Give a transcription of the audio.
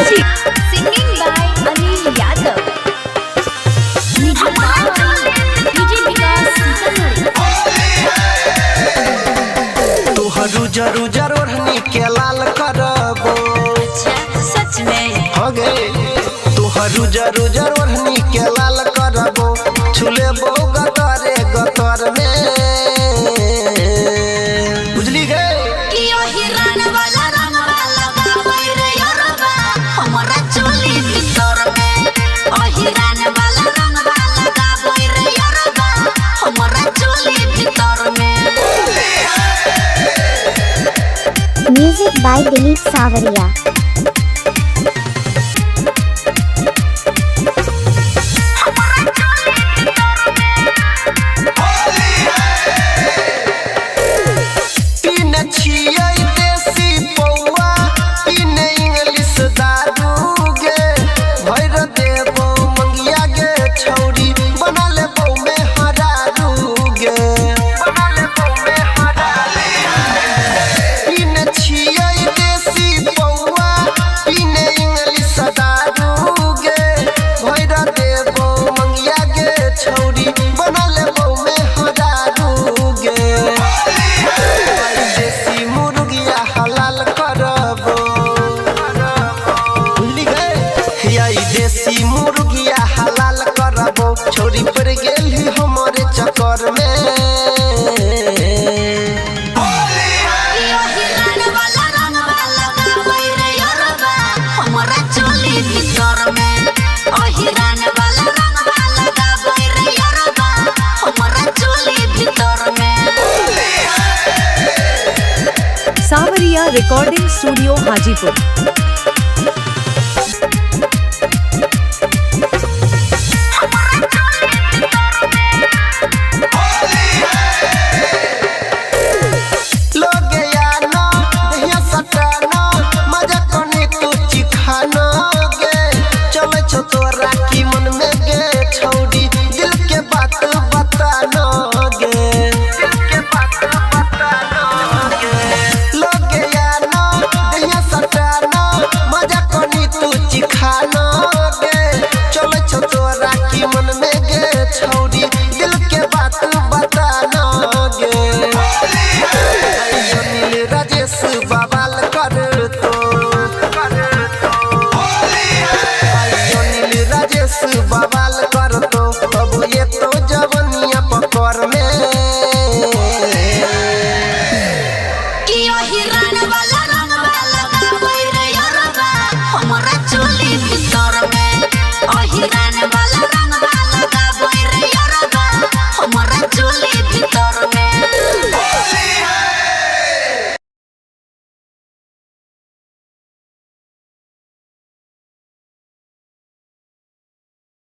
Music. Singing by Anil Yadav. DJ Vikas Sitamarhi. तुहरू जरू जरोहनी के लाल करबो। अच्छा सच में हो गए तुहरू जरू जरोहनी के लाल करबो। छुले बो गतरे गतर में बुझली गए कि ओ हिरण वाला रंग वाला गावै रे योरबा हमरा चोली भीतर में। ओ हिरण वाला रंग वाला गावै रे योरबा हमरा चोली भीतर में। Music by Dilip Savaria. तीन छियै देसी पौआ तीन इंग्लिश दारू गे। भैर देबो मंगिया गे छौरी बना लेबो में हरारू गे। बना लेबो में हरारू तीन छियै देसी पौआ तीन इंग्लिश दारू गे। भैर देबो मंगिया गे छौरी बना लेबो में हरारू गे। देसी मुर्गिया हलाल करबो। भूली गए यही देसी मुर्गिया हलाल करबो। छोरी पर गेली हमारे चक्कर में। कि ओ हिरण वाला रंग वाला गावै रे योरबा हमरा चोली भीतर में। ओ हिरण वाला रंग वाला गावै रे योरबा हमरा चोली भीतर में। सावरिया रिकॉर्डिंग स्टूडियो हाजीपुर।